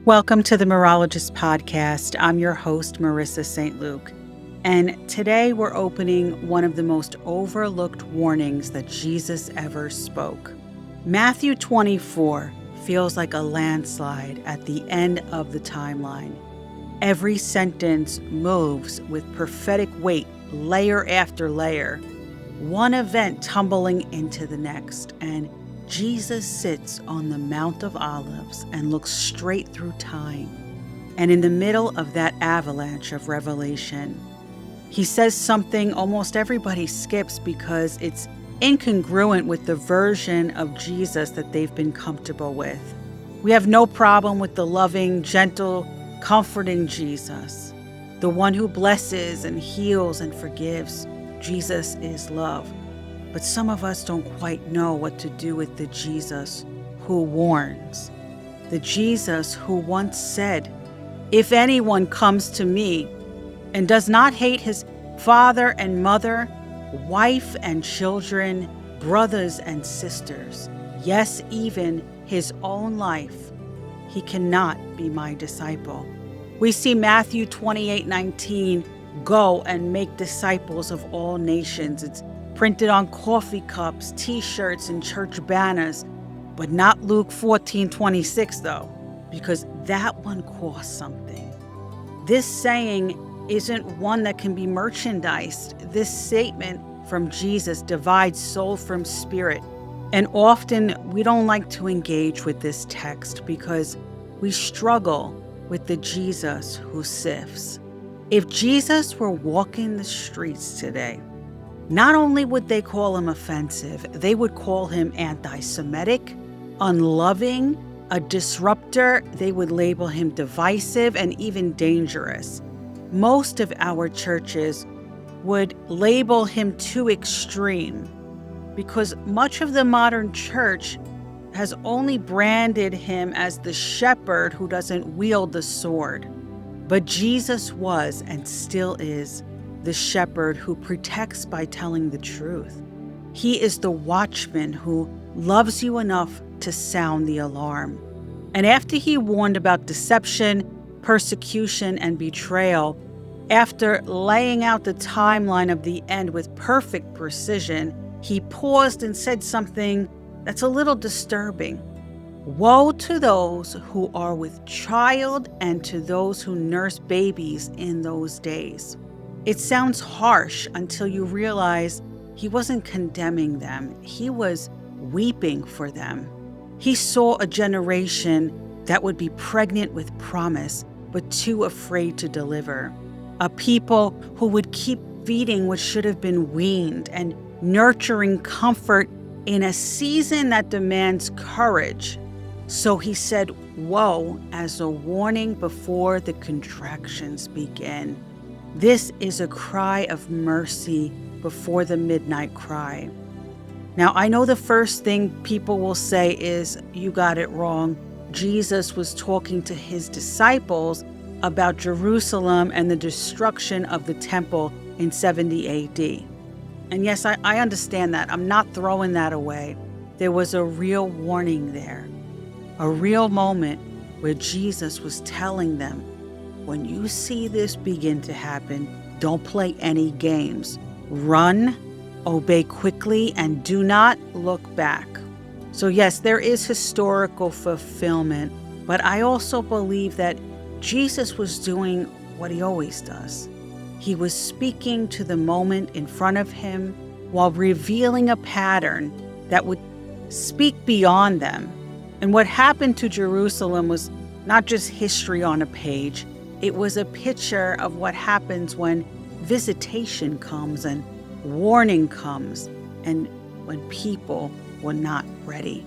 Welcome to the Myrrhologist Podcast. I'm your host, Marissa Saint Luc. And today we're opening one of the most overlooked warnings that Jesus ever spoke. Matthew 24 feels like a landslide at the end of the timeline. Every sentence moves with prophetic weight, layer after layer, one event tumbling into the next, and Jesus sits on the Mount of Olives and looks straight through time. And in the middle of that avalanche of revelation, he says something almost everybody skips because it's incongruent with the version of Jesus that they've been comfortable with. We have no problem with the loving, gentle, comforting Jesus, the one who blesses and heals and forgives. Jesus is love. But some of us don't quite know what to do with the Jesus who warns. The Jesus who once said, "If anyone comes to me and does not hate his father and mother, wife and children, brothers and sisters, yes, even his own life, he cannot be my disciple." We see Matthew 28:19, "Go and make disciples of all nations." It's printed on coffee cups, t-shirts, and church banners, but not Luke 14:26 though, because that one costs something. This saying isn't one that can be merchandised. This statement from Jesus divides soul from spirit, and often we don't like to engage with this text because we struggle with the Jesus who sifts. If Jesus were walking the streets today, not only would they call him offensive, they would call him anti-Semitic, unloving, a disruptor. They would label him divisive and even dangerous. Most of our churches would label him too extreme because much of the modern church has only branded him as the shepherd who doesn't wield the sword. But Jesus was and still is the shepherd who protects by telling the truth. He is the watchman who loves you enough to sound the alarm. And after he warned about deception, persecution, and betrayal, after laying out the timeline of the end with perfect precision, he paused and said something that's a little disturbing. "Woe to those who are with child and to those who nurse babies in those days." It sounds harsh until you realize he wasn't condemning them. He was weeping for them. He saw a generation that would be pregnant with promise, but too afraid to deliver. A people who would keep feeding what should have been weaned and nurturing comfort in a season that demands courage. So he said, "Woe," as a warning before the contractions begin. This is a cry of mercy before the midnight cry. Now, I know the first thing people will say is, "You got it wrong. Jesus was talking to his disciples about Jerusalem and the destruction of the temple in 70 AD. And yes, I understand that. I'm not throwing that away. There was a real warning there, a real moment where Jesus was telling them, when you see this begin to happen, don't play any games. Run, obey quickly, and do not look back. So yes, there is historical fulfillment, but I also believe that Jesus was doing what he always does. He was speaking to the moment in front of him while revealing a pattern that would speak beyond them. And what happened to Jerusalem was not just history on a page. It was a picture of what happens when visitation comes and warning comes and when people were not ready.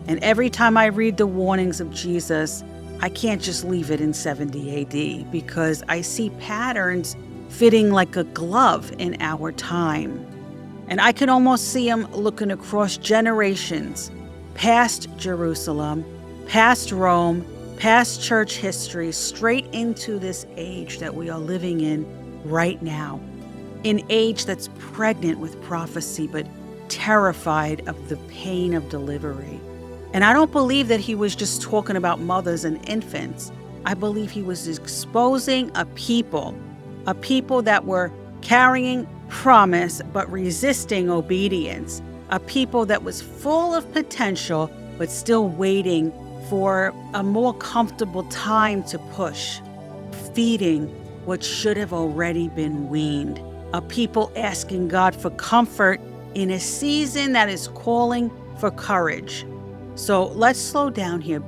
And every time I read the warnings of Jesus, I can't just leave it in 70 AD because I see patterns fitting like a glove in our time. And I can almost see him looking across generations, past Jerusalem, past Rome, past church history, straight into this age that we are living in right now. An age that's pregnant with prophecy, but terrified of the pain of delivery. And I don't believe that he was just talking about mothers and infants. I believe he was exposing a people that were carrying promise but resisting obedience, a people that was full of potential but still waiting for a more comfortable time to push, feeding what should have already been weaned, a people asking God for comfort in a season that is calling for courage. So let's slow down here,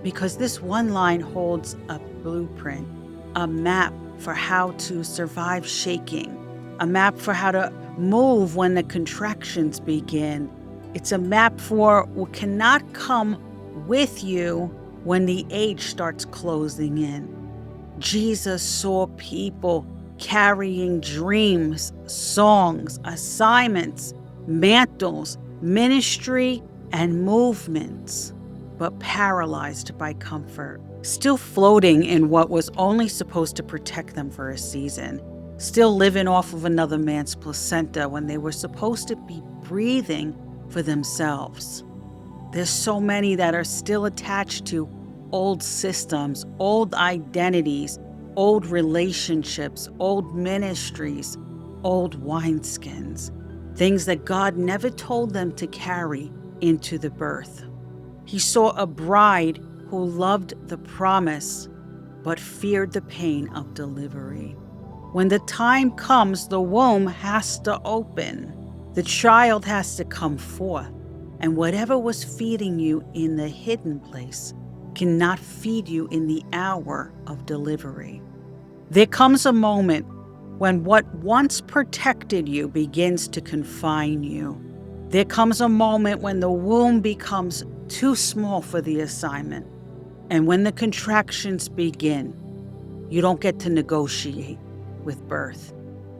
because this one line holds a blueprint, a map for how to survive shaking, a map for how to move when the contractions begin. It's a map for what cannot come with you when the age starts closing in. Jesus saw people carrying dreams, songs, assignments, mantles, ministry, and movements, but paralyzed by comfort, still floating in what was only supposed to protect them for a season, still living off of another man's placenta when they were supposed to be breathing for themselves. There's so many that are still attached to old systems, old identities, old relationships, old ministries, old wineskins, things that God never told them to carry into the birth. He saw a bride who loved the promise but feared the pain of delivery. When the time comes, the womb has to open. The child has to come forth. And whatever was feeding you in the hidden place cannot feed you in the hour of delivery. There comes a moment when what once protected you begins to confine you. There comes a moment when the womb becomes too small for the assignment. And when the contractions begin, you don't get to negotiate with birth.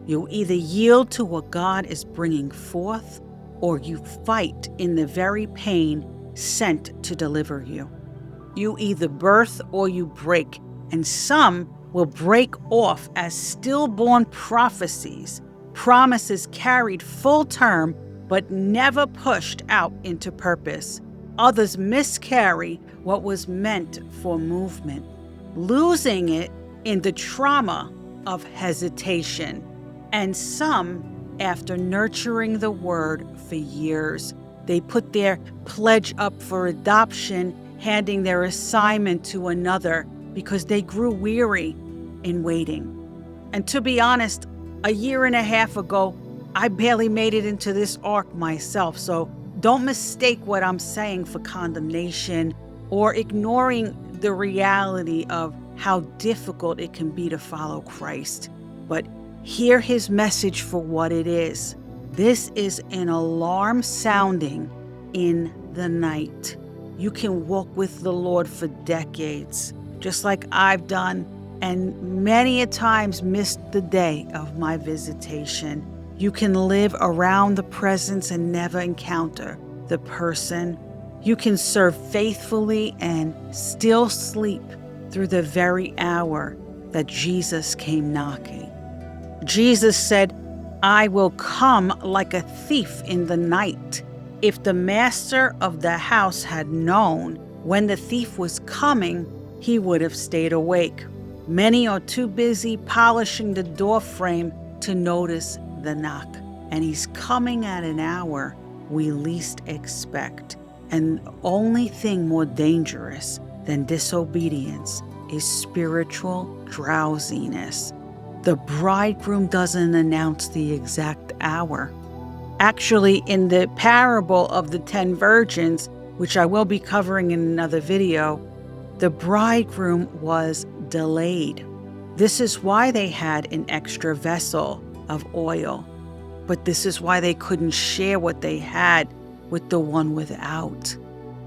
You either yield to what God is bringing forth, or you fight in the very pain sent to deliver you. You either birth or you break, and some will break off as stillborn prophecies, promises carried full term but never pushed out into purpose. Others miscarry what was meant for movement, losing it in the trauma of hesitation. And some, after nurturing the word for years, they put their pledge up for adoption, handing their assignment to another because they grew weary in waiting. And to be honest, a year and a half ago, I barely made it into this ark myself, so don't mistake what I'm saying for condemnation or ignoring the reality of how difficult it can be to follow Christ. But hear his message for what it is. This is an alarm sounding in the night. You can walk with the Lord for decades, just like I've done, and many a times missed the day of my visitation. You can live around the presence and never encounter the person. You can serve faithfully and still sleep through the very hour that Jesus came knocking. Jesus said, "I will come like a thief in the night." If the master of the house had known when the thief was coming, he would have stayed awake. Many are too busy polishing the door frame to notice the knock. And he's coming at an hour we least expect. And the only thing more dangerous than disobedience is spiritual drowsiness. The bridegroom doesn't announce the exact hour. Actually, in the parable of the 10 virgins, which I will be covering in another video, the bridegroom was delayed. This is why they had an extra vessel of oil. But this is why they couldn't share what they had with the one without.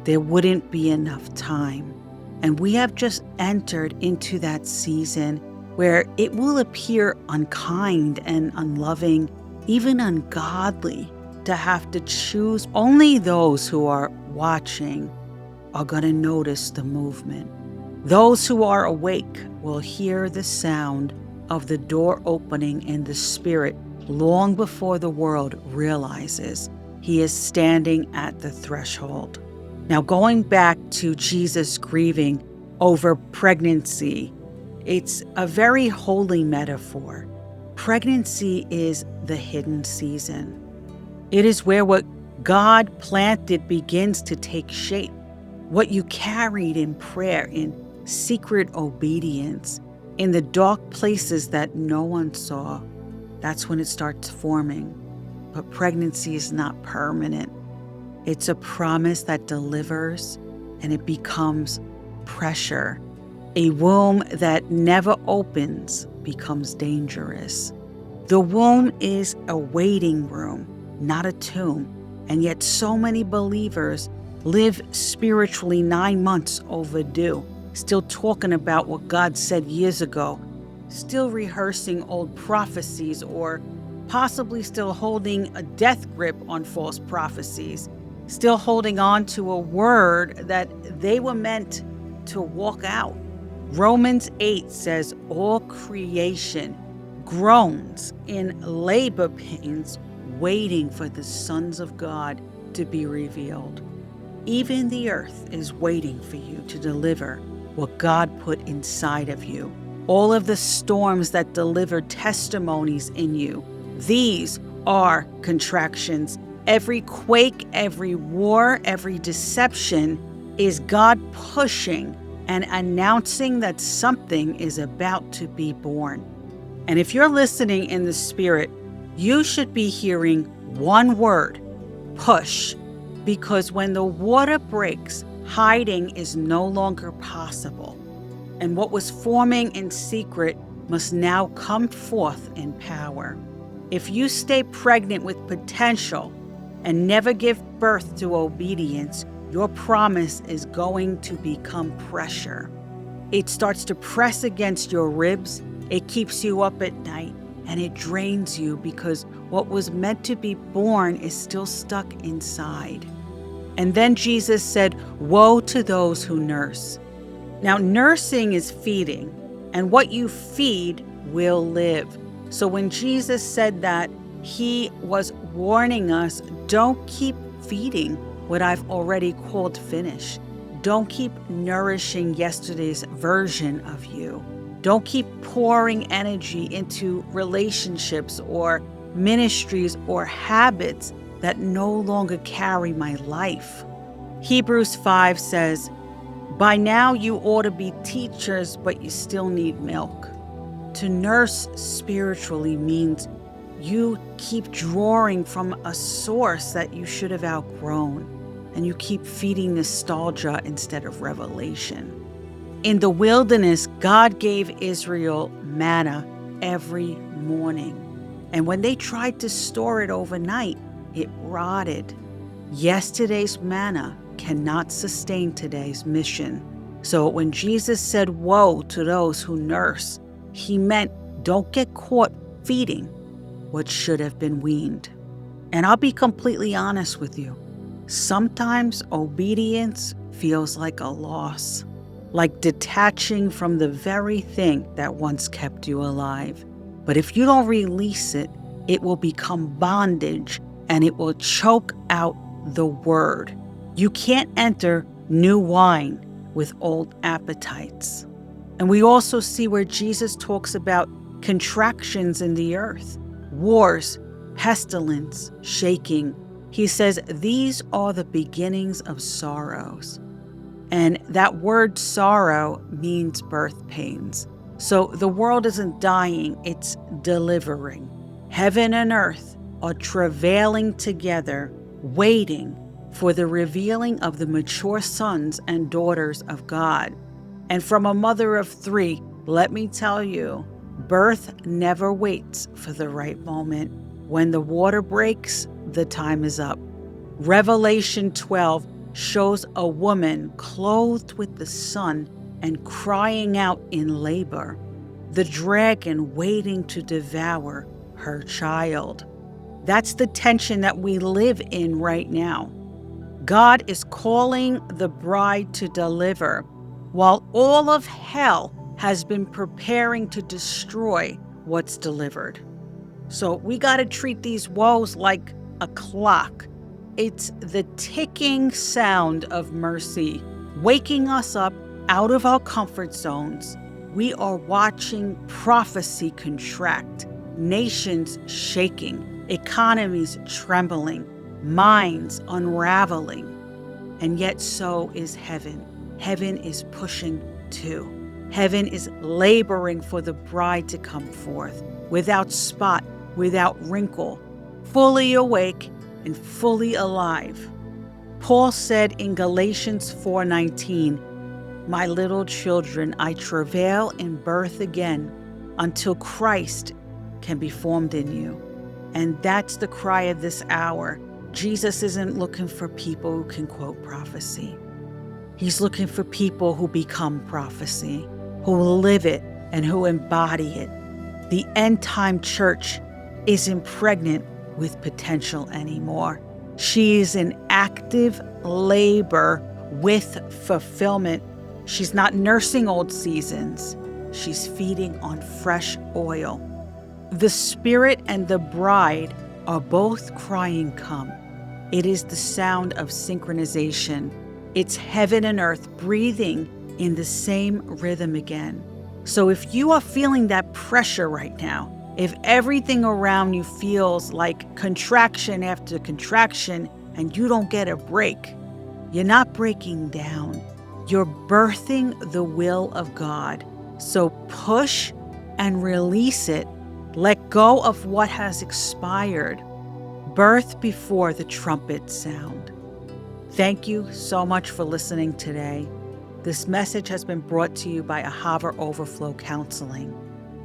There wouldn't be enough time. And we have just entered into that season where it will appear unkind and unloving, even ungodly, to have to choose. Only those who are watching are going to notice the movement. Those who are awake will hear the sound of the door opening in the spirit long before the world realizes he is standing at the threshold. Now, going back to Jesus grieving over pregnancy, it's a very holy metaphor. Pregnancy is the hidden season. It is where what God planted begins to take shape. What you carried in prayer, in secret obedience, in the dark places that no one saw, that's when it starts forming. But pregnancy is not permanent. It's a promise that delivers, and it becomes pressure. A womb that never opens becomes dangerous. The womb is a waiting room, not a tomb. And yet so many believers live spiritually 9 months overdue, still talking about what God said years ago, still rehearsing old prophecies, or possibly still holding a death grip on false prophecies, still holding on to a word that they were meant to walk out. Romans 8 says, all creation groans in labor pains, waiting for the sons of God to be revealed. Even the earth is waiting for you to deliver what God put inside of you. All of the storms that deliver testimonies in you, these are contractions. Every quake, every war, every deception is God pushing and announcing that something is about to be born. And if you're listening in the spirit, you should be hearing one word: push. Because when the water breaks, hiding is no longer possible. And what was forming in secret must now come forth in power. If you stay pregnant with potential and never give birth to obedience, your promise is going to become pressure. It starts to press against your ribs, it keeps you up at night, and it drains you because what was meant to be born is still stuck inside. And then Jesus said, woe to those who nurse. Now, nursing is feeding, and what you feed will live. So when Jesus said that, he was warning us, don't keep feeding what I've already called finished. Don't keep nourishing yesterday's version of you. Don't keep pouring energy into relationships or ministries or habits that no longer carry my life. Hebrews 5 says, by now you ought to be teachers, but you still need milk. To nurse spiritually means you keep drawing from a source that you should have outgrown, and you keep feeding nostalgia instead of revelation. In the wilderness, God gave Israel manna every morning. And when they tried to store it overnight, it rotted. Yesterday's manna cannot sustain today's mission. So when Jesus said, woe to those who nurse, he meant don't get caught feeding what should have been weaned. And I'll be completely honest with you. Sometimes obedience feels like a loss, like detaching from the very thing that once kept you alive. But if you don't release it, it will become bondage and it will choke out the word. You can't enter new wine with old appetites. And we also see where Jesus talks about contractions in the earth, wars, pestilence, shaking. He says, these are the beginnings of sorrows. And that word sorrow means birth pains. So the world isn't dying, it's delivering. Heaven and earth are travailing together, waiting for the revealing of the mature sons and daughters of God. And from a mother of 3, let me tell you, birth never waits for the right moment. When the water breaks, the time is up. Revelation 12 shows a woman clothed with the sun and crying out in labor, the dragon waiting to devour her child. That's the tension that we live in right now. God is calling the bride to deliver, while all of hell has been preparing to destroy what's delivered. So we got to treat these woes like a clock. It's the ticking sound of mercy, waking us up out of our comfort zones. We are watching prophecy contract, nations shaking, economies trembling, minds unraveling. And yet so is heaven. Heaven is pushing too. Heaven is laboring for the bride to come forth, without spot, without wrinkle, fully awake and fully alive. Paul said in Galatians 4:19, "My little children, I travail in birth again until Christ can be formed in you." And that's the cry of this hour. Jesus isn't looking for people who can quote prophecy. He's looking for people who become prophecy, who live it and who embody it. The end-time church isn't pregnant with potential anymore. She is in active labor with fulfillment. She's not nursing old seasons. She's feeding on fresh oil. The Spirit and the bride are both crying, "Come." It is the sound of synchronization. It's heaven and earth breathing in the same rhythm again. So if you are feeling that pressure right now, if everything around you feels like contraction after contraction and you don't get a break, you're not breaking down. You're birthing the will of God. So push and release it. Let go of what has expired. Birth before the trumpet sound. Thank you so much for listening today. This message has been brought to you by Ahava Overflow Counseling,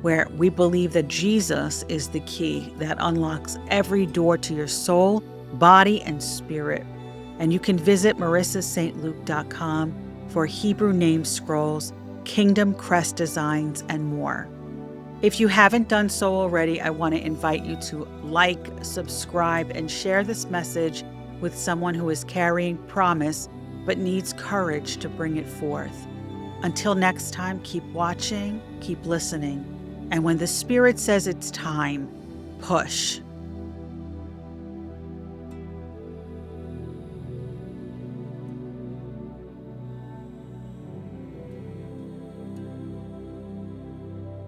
where we believe that Jesus is the key that unlocks every door to your soul, body, and spirit. And you can visit MarissaSaintLuc.com for Hebrew name scrolls, kingdom crest designs, and more. If you haven't done so already, I want to invite you to like, subscribe, and share this message with someone who is carrying promise but needs courage to bring it forth. Until next time, keep watching, keep listening, and when the Spirit says it's time, push.